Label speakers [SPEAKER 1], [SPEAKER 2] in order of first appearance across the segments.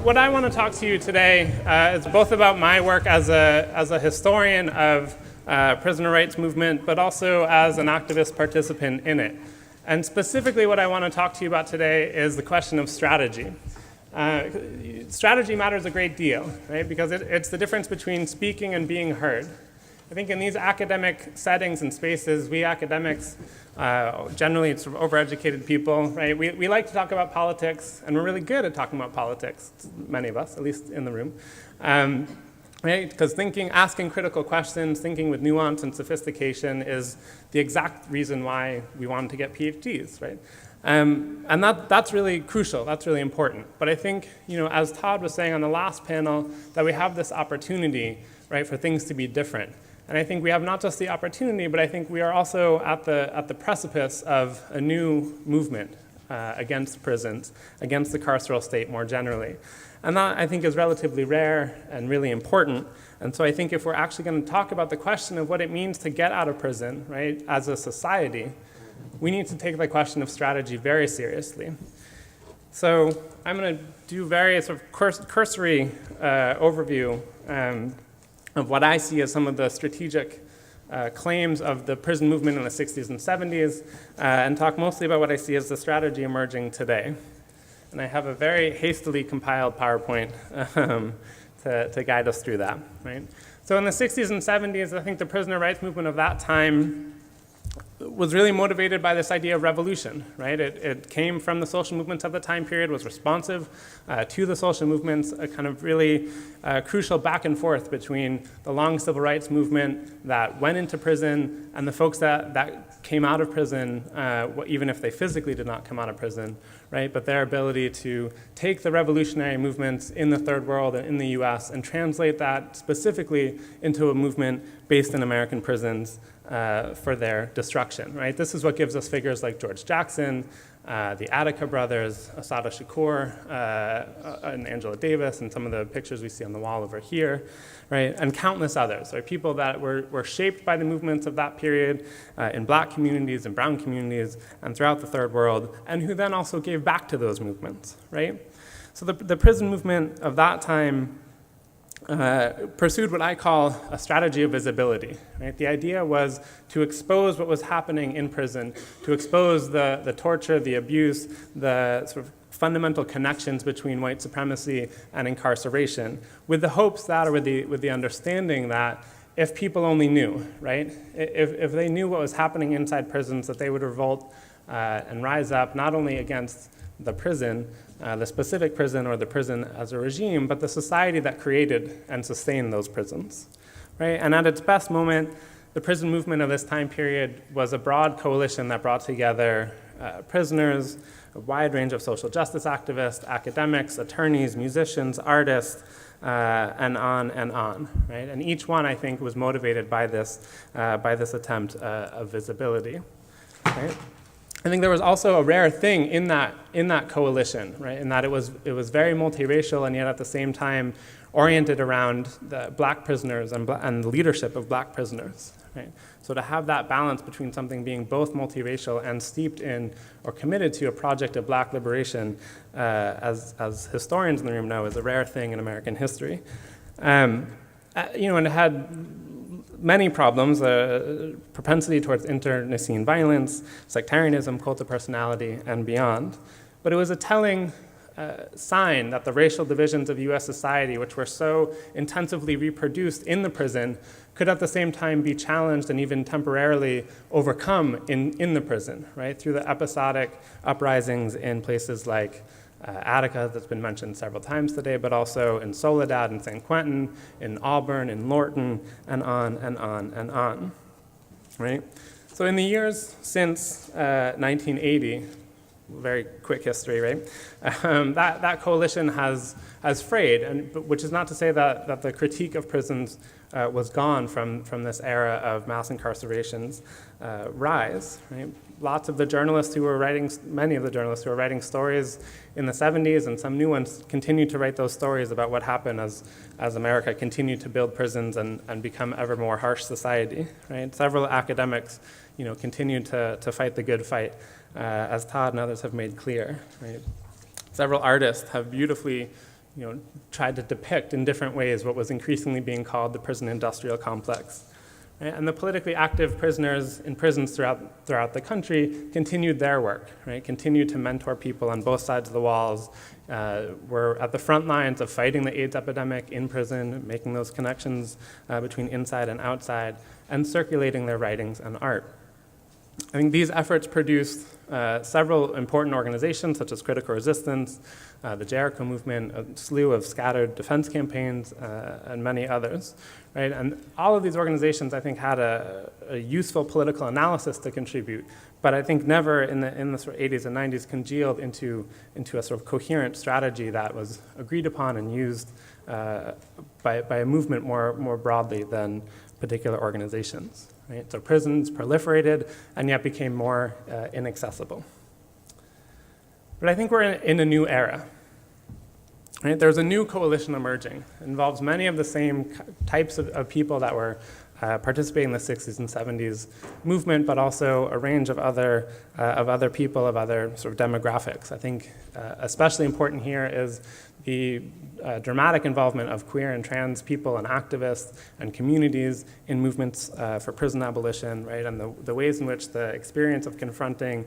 [SPEAKER 1] what I want to talk to you today is both about my work as a historian of prisoner rights movement, but also as an activist participant in it. And specifically what I want to talk to you about today is the question of strategy. Strategy matters a great deal, right? Because it's the difference between speaking and being heard. I think in these academic settings and spaces, we academics, generally sort of overeducated people, right? We like to talk about politics, and we're really good at talking about politics, many of us, at least in the room. Right? Because asking critical questions, thinking with nuance and sophistication is the exact reason why we wanted to get PhDs, right? And that's really crucial, that's really important. But I think, as Todd was saying on the last panel, that we have this opportunity, right, for things to be different. And I think we have not just the opportunity, but I think we are also at the precipice of a new movement against prisons, against the carceral state more generally. And that, I think, is relatively rare and really important. And so I think if we're actually going to talk about the question of what it means to get out of prison, right, as a society, we need to take the question of strategy very seriously. So I'm going to do various sort of cursory overview of what I see as some of the strategic claims of the prison movement in the 60s and 70s, and talk mostly about what I see as the strategy emerging today. And I have a very hastily compiled PowerPoint to guide us through that, right? So in the 60s and 70s, I think the prisoner rights movement of that time was really motivated by this idea of revolution, right? It came from the social movements of the time period, was responsive to the social movements, a kind of really crucial back and forth between the long civil rights movement that went into prison and the folks that came out of prison, even if they physically did not come out of prison, right? But their ability to take the revolutionary movements in the Third World and in the US and translate that specifically into a movement based in American prisons for their destruction, right? This is what gives us figures like George Jackson, the Attica brothers, Assata Shakur, and Angela Davis, and some of the pictures we see on the wall over here, right? And countless others, right? People that were shaped by the movements of that period in black communities and brown communities and throughout the Third World, and who then also gave back to those movements, right? So the prison movement of that time pursued what I call a strategy of visibility, right? The idea was to expose what was happening in prison, to expose the torture, the abuse, the sort of fundamental connections between white supremacy and incarceration, with the hopes that, or with the understanding that if people only knew, right? If they knew what was happening inside prisons, that they would revolt and rise up not only against the prison, the specific prison or the prison as a regime, but the society that created and sustained those prisons, right? And at its best moment, the prison movement of this time period was a broad coalition that brought together prisoners, a wide range of social justice activists, academics, attorneys, musicians, artists, and on, right? And each one, I think, was motivated by this attempt of visibility, right? I think there was also a rare thing in that coalition, right? In that it was very multiracial and yet at the same time oriented around the black prisoners and the leadership of black prisoners, right? So to have that balance between something being both multiracial and steeped in or committed to a project of black liberation, as historians in the room know, is a rare thing in American history. And it had many problems, propensity towards internecine violence, sectarianism, cult of personality, and beyond. But it was a telling sign that the racial divisions of US society, which were so intensively reproduced in the prison, could at the same time be challenged and even temporarily overcome in the prison, right? Through the episodic uprisings in places like Attica, that's been mentioned several times today, but also in Soledad and San Quentin, in Auburn, in Lorton, and on, right? So in the years since 1980, very quick history, right? That coalition has frayed, which is not to say that the critique of prisons was gone from this era of mass incarceration's rise, right? Lots of the journalists who were writing, many of the journalists who were writing stories in the 70s and some new ones continued to write those stories about what happened as America continued to build prisons and become ever more harsh society, right? Several academics, continued to fight the good fight, as Todd and others have made clear, right? Several artists have beautifully tried to depict in different ways what was increasingly being called the prison industrial complex. Right? And the politically active prisoners in prisons throughout the country continued their work, right? Continued to mentor people on both sides of the walls, were at the front lines of fighting the AIDS epidemic in prison, making those connections between inside and outside, and circulating their writings and art. I think these efforts produced several important organizations such as Critical Resistance, the Jericho movement, a slew of scattered defense campaigns, and many others. Right? And all of these organizations, I think, had a useful political analysis to contribute, but I think never in the sort of 80s and 90s congealed into a sort of coherent strategy that was agreed upon and used by a movement more broadly than particular organizations. Right? So prisons proliferated and yet became more inaccessible. But I think we're in a new era. Right? There's a new coalition emerging. It involves many of the same types of people that were participating in the 60s and 70s movement, but also a range of other people, of other sort of demographics. I think especially important here is the dramatic involvement of queer and trans people and activists and communities in movements for prison abolition, right? And the ways in which the experience of confronting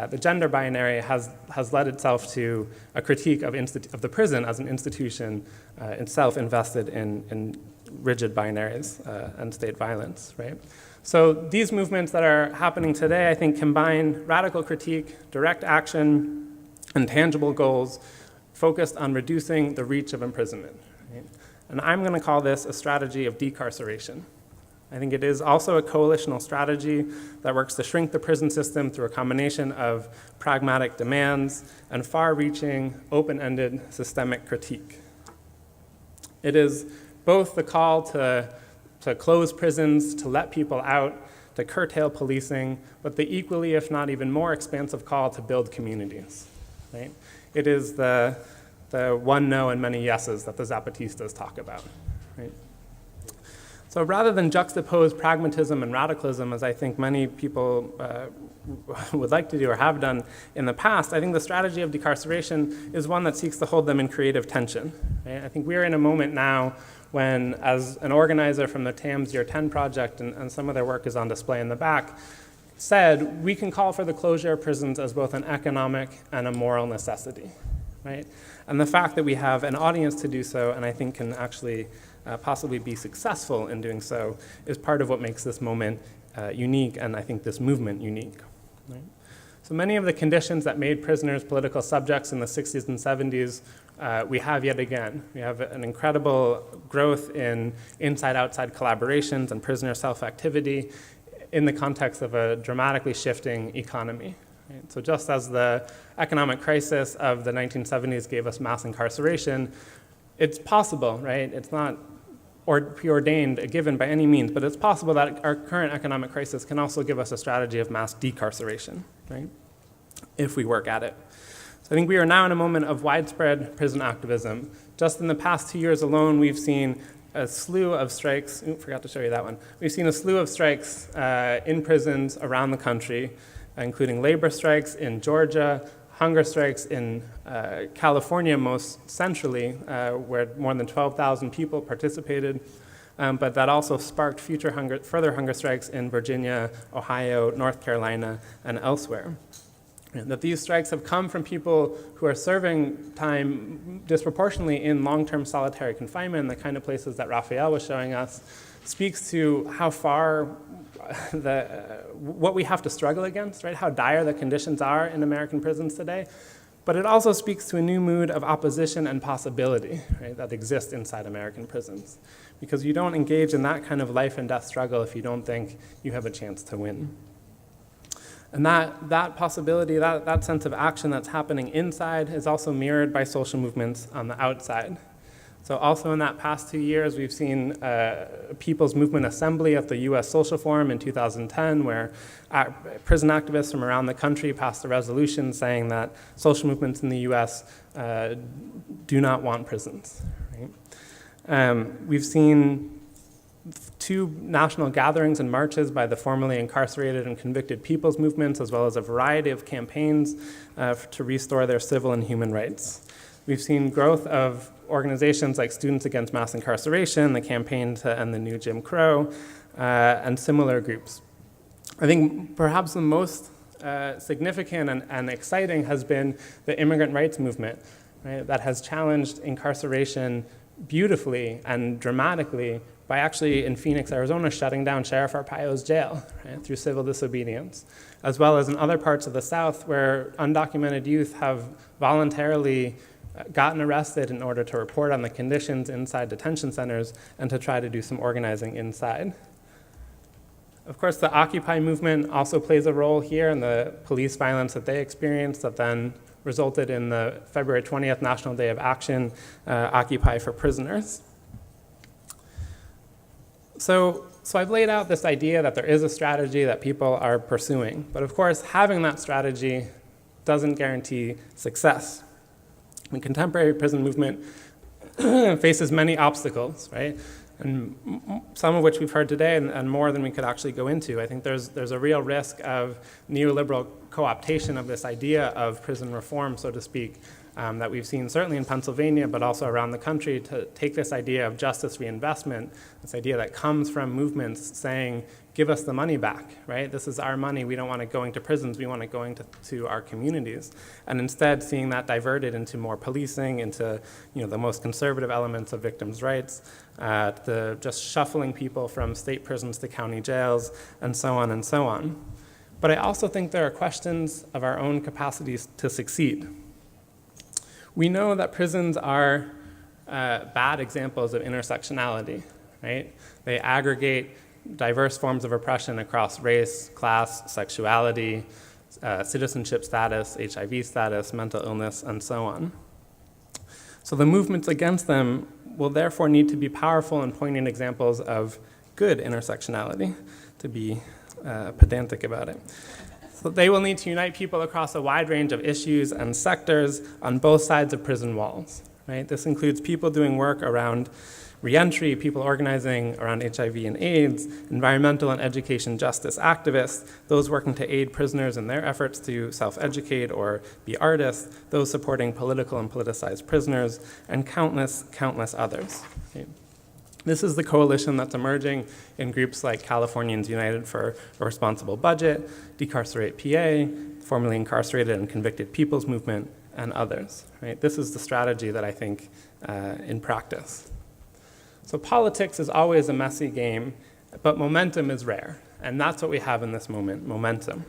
[SPEAKER 1] the gender binary has led itself to a critique of the prison as an institution itself invested in rigid binaries and state violence, right? So these movements that are happening today, I think, combine radical critique, direct action, and tangible goals focused on reducing the reach of imprisonment. Right? And I'm going to call this a strategy of decarceration. I think it is also a coalitional strategy that works to shrink the prison system through a combination of pragmatic demands and far-reaching, open-ended systemic critique. It is both the call to close prisons, to let people out, to curtail policing, but the equally, if not even more expansive call to build communities. Right? It is the one no and many yeses that the Zapatistas talk about. Right? So rather than juxtapose pragmatism and radicalism, as I think many people would like to do or have done in the past, I think the strategy of decarceration is one that seeks to hold them in creative tension. Right? I think we're in a moment now when, as an organizer from the TAM's Year 10 project, and some of their work is on display in the back, said we can call for the closure of prisons as both an economic and a moral necessity. Right? And the fact that we have an audience to do so, and I think can actually possibly be successful in doing so, is part of what makes this moment unique, and I think this movement unique. Right? So many of the conditions that made prisoners political subjects in the 60s and 70s, we have yet again. We have an incredible growth in inside-outside collaborations and prisoner self-activity in the context of a dramatically shifting economy. Right? So just as the economic crisis of the 1970s gave us mass incarceration, it's possible, right? It's not preordained, a given by any means, but it's possible that our current economic crisis can also give us a strategy of mass decarceration, right? If we work at it. So I think we are now in a moment of widespread prison activism. Just in the past 2 years alone, we've seen a slew of strikes. Forgot to show you that one. We've seen a slew of strikes in prisons around the country, including labor strikes in Georgia, hunger strikes in California most centrally, where more than 12,000 people participated, but that also sparked further hunger strikes in Virginia, Ohio, North Carolina, and elsewhere. And that these strikes have come from people who are serving time disproportionately in long-term solitary confinement, the kind of places that Raphael was showing us, speaks to how far what we have to struggle against, right? How dire the conditions are in American prisons today. But it also speaks to a new mood of opposition and possibility, right, that exists inside American prisons. Because you don't engage in that kind of life and death struggle if you don't think you have a chance to win. And that possibility, that sense of action that's happening inside is also mirrored by social movements on the outside. So also in that past 2 years, we've seen People's Movement Assembly at the US Social Forum in 2010, where prison activists from around the country passed a resolution saying that social movements in the US do not want prisons. Right? We've seen 2 national gatherings and marches by the formerly incarcerated and convicted people's movements, as well as a variety of campaigns to restore their civil and human rights. We've seen growth of organizations like Students Against Mass Incarceration, the Campaign to End the New Jim Crow, and similar groups. I think perhaps the most significant and exciting has been the Immigrant Rights movement, right, that has challenged incarceration beautifully and dramatically by actually, in Phoenix, Arizona, shutting down Sheriff Arpaio's jail, right, through civil disobedience, as well as in other parts of the South where undocumented youth have voluntarily gotten arrested in order to report on the conditions inside detention centers and to try to do some organizing inside. Of course, the Occupy movement also plays a role here in the police violence that they experienced that then resulted in the February 20th National Day of Action, Occupy for Prisoners. So I've laid out this idea that there is a strategy that people are pursuing, but of course, having that strategy doesn't guarantee success. The contemporary prison movement faces many obstacles, right? And some of which we've heard today and more than we could actually go into. I think there's a real risk of neoliberal co-optation of this idea of prison reform, so to speak, that we've seen certainly in Pennsylvania, but also around the country, to take this idea of justice reinvestment, this idea that comes from movements saying, give us the money back, right? This is our money. We don't want it going to prisons. We want it going to our communities. And instead seeing that diverted into more policing, into the most conservative elements of victims' rights, the just shuffling people from state prisons to county jails, and so on and so on. But I also think there are questions of our own capacities to succeed. We know that prisons are bad examples of intersectionality, right? They aggregate diverse forms of oppression across race, class, sexuality, citizenship status, HIV status, mental illness, and so on. So the movements against them will therefore need to be powerful in poignant examples of good intersectionality, to be pedantic about it. So they will need to unite people across a wide range of issues and sectors on both sides of prison walls, right? This includes people doing work around reentry, people organizing around HIV and AIDS, environmental and education justice activists, those working to aid prisoners in their efforts to self-educate or be artists, those supporting political and politicized prisoners, and countless, countless others. Okay. This is the coalition that's emerging in groups like Californians United for a Responsible Budget, Decarcerate PA, formerly incarcerated and convicted people's movement, and others. Right? This is the strategy that I think in practice. So politics is always a messy game, but momentum is rare, and that's what we have in this moment, momentum.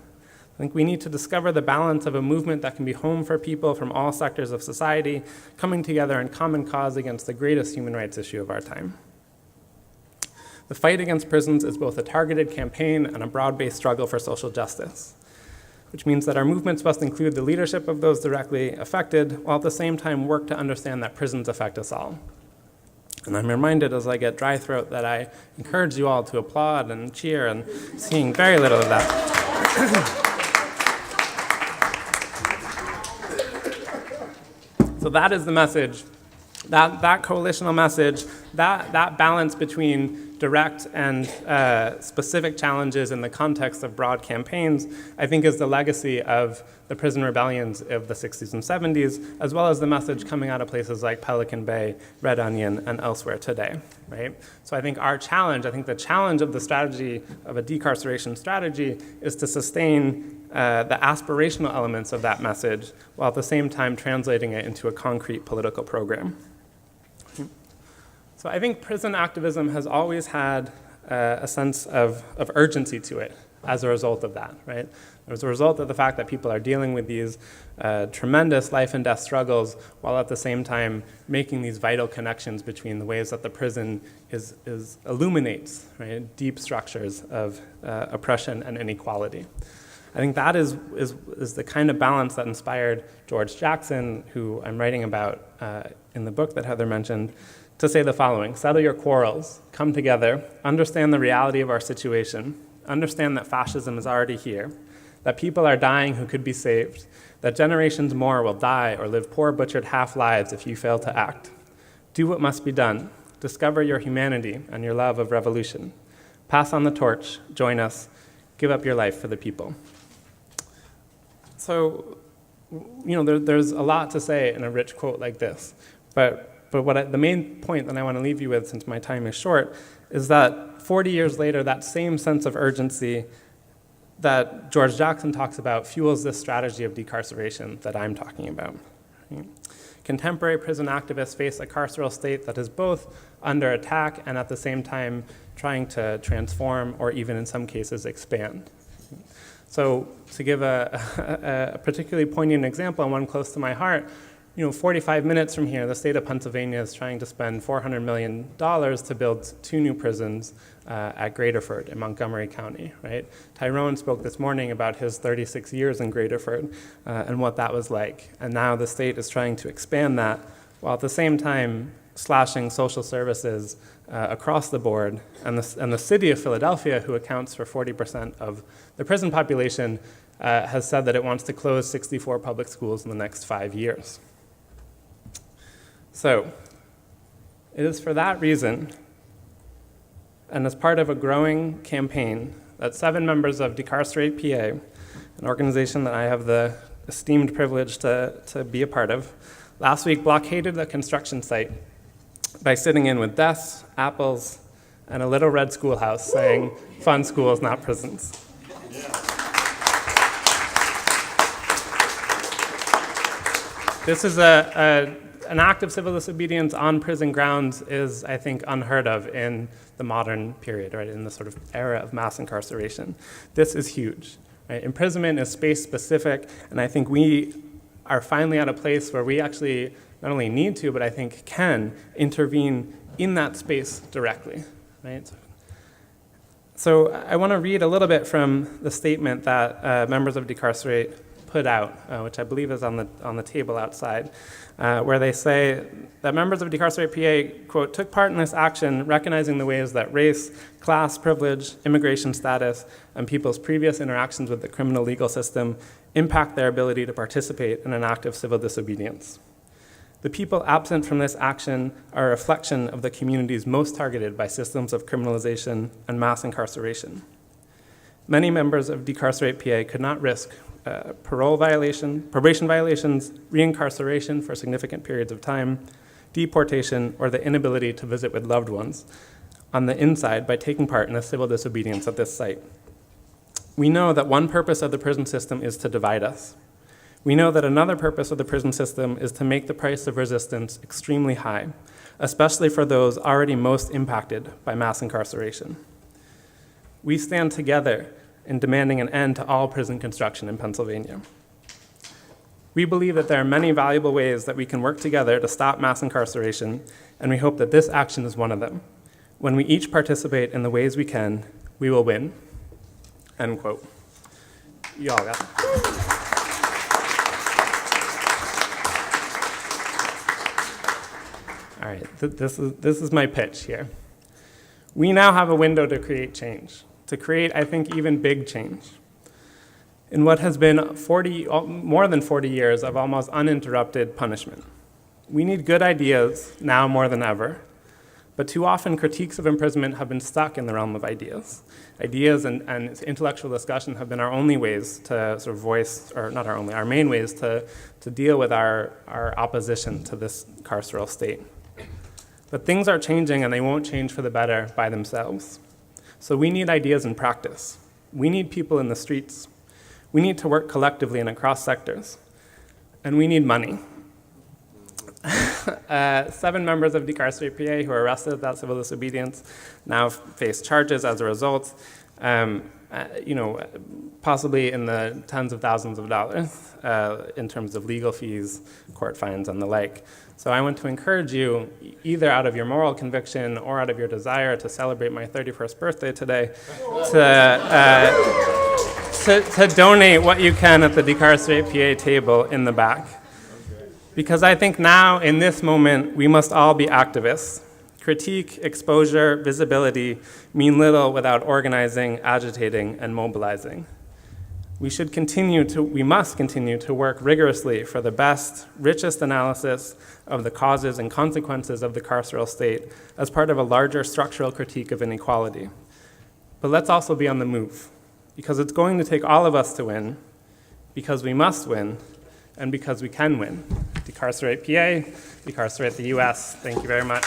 [SPEAKER 1] I think we need to discover the balance of a movement that can be home for people from all sectors of society, coming together in common cause against the greatest human rights issue of our time. The fight against prisons is both a targeted campaign and a broad-based struggle for social justice, which means that our movements must include the leadership of those directly affected, while at the same time work to understand that prisons affect us all. And I'm reminded as I get dry throat that I encourage you all to applaud and cheer, and seeing very little of that. So that is the message. That coalitional message, that balance between direct and specific challenges in the context of broad campaigns, I think is the legacy of the prison rebellions of the 60s and 70s, as well as the message coming out of places like Pelican Bay, Red Onion, and elsewhere today, right? So I think the challenge of the strategy, of a decarceration strategy, is to sustain the aspirational elements of that message, while at the same time translating it into a concrete political program. So I think prison activism has always had a sense of urgency to it as a result of that, right? As a result of the fact that people are dealing with these tremendous life and death struggles, while at the same time making these vital connections between the ways that the prison illuminates, right, deep structures of oppression and inequality. I think that is the kind of balance that inspired George Jackson, who I'm writing about in the book that Heather mentioned, to say the following: settle your quarrels, come together, understand the reality of our situation, understand that fascism is already here, that people are dying who could be saved, that generations more will die or live poor, butchered half-lives if you fail to act. Do what must be done. Discover your humanity and your love of revolution. Pass on the torch, join us, give up your life for the people. So there's a lot to say in a rich quote like this. But the main point that I want to leave you with, since my time is short, is that 40 years later, that same sense of urgency that George Jackson talks about fuels this strategy of decarceration that I'm talking about. Right? Contemporary prison activists face a carceral state that is both under attack and at the same time trying to transform or even in some cases expand. So to give a particularly poignant example, and one close to my heart, 45 minutes from here, the state of Pennsylvania is trying to spend $400 million to build 2 new prisons at Graterford in Montgomery County, right? Tyrone spoke this morning about his 36 years in Graterford and what that was like. And now the state is trying to expand that while at the same time slashing social services across the board. And the city of Philadelphia, who accounts for 40% of the prison population, has said that it wants to close 64 public schools in the next 5 years. So, it is for that reason, and as part of a growing campaign, that 7 members of Decarcerate PA, an organization that I have the esteemed privilege to be a part of, last week blockaded the construction site by sitting in with desks, apples, and a little red schoolhouse saying, "Fun schools, not prisons." This is an act of civil disobedience on prison grounds is, I think, unheard of in the modern period, right, in the sort of era of mass incarceration. This is huge. Right? Imprisonment is space-specific, and I think we are finally at a place where we actually not only need to, but I think can intervene in that space directly. Right? So I want to read a little bit from the statement that members of Decarcerate put out, which I believe is on the table outside, where they say that members of Decarcerate PA, quote, took part in this action recognizing the ways that race, class, privilege, immigration status, and people's previous interactions with the criminal legal system impact their ability to participate in an act of civil disobedience. The people absent from this action are a reflection of the communities most targeted by systems of criminalization and mass incarceration. Many members of Decarcerate PA could not risk probation violations, reincarceration for significant periods of time, deportation, or the inability to visit with loved ones on the inside by taking part in a civil disobedience at this site. We know that one purpose of the prison system is to divide us. We know that another purpose of the prison system is to make the price of resistance extremely high, especially for those already most impacted by mass incarceration. We stand together in demanding an end to all prison construction in Pennsylvania. We believe that there are many valuable ways that we can work together to stop mass incarceration, and we hope that this action is one of them. When we each participate in the ways we can, we will win. End quote. You all got it. All right, this is my pitch here. We now have a window to create change. To create, I think, even big change. In what has been more than 40 years of almost uninterrupted punishment. We need good ideas now more than ever, but too often critiques of imprisonment have been stuck in the realm of ideas. Ideas and intellectual discussion have been our only ways to sort of voice, or not our only, our main ways to deal with our opposition to this carceral state. But things are changing, and they won't change for the better by themselves. So we need ideas and practice. We need people in the streets. We need to work collectively and across sectors. And we need money. 7 members of Decarcerate PA who were arrested without civil disobedience now face charges as a result, possibly in the tens of thousands of dollars in terms of legal fees, court fines, and the like. So I want to encourage you, either out of your moral conviction or out of your desire to celebrate my 31st birthday today, to donate what you can at the Decarcerate PA table in the back. Because I think now, in this moment, we must all be activists. Critique, exposure, visibility mean little without organizing, agitating, and mobilizing. We must continue to work rigorously for the best, richest analysis of the causes and consequences of the carceral state as part of a larger structural critique of inequality. But let's also be on the move, because it's going to take all of us to win, because we must win, and because we can win. Decarcerate PA, decarcerate the US. Thank you very much.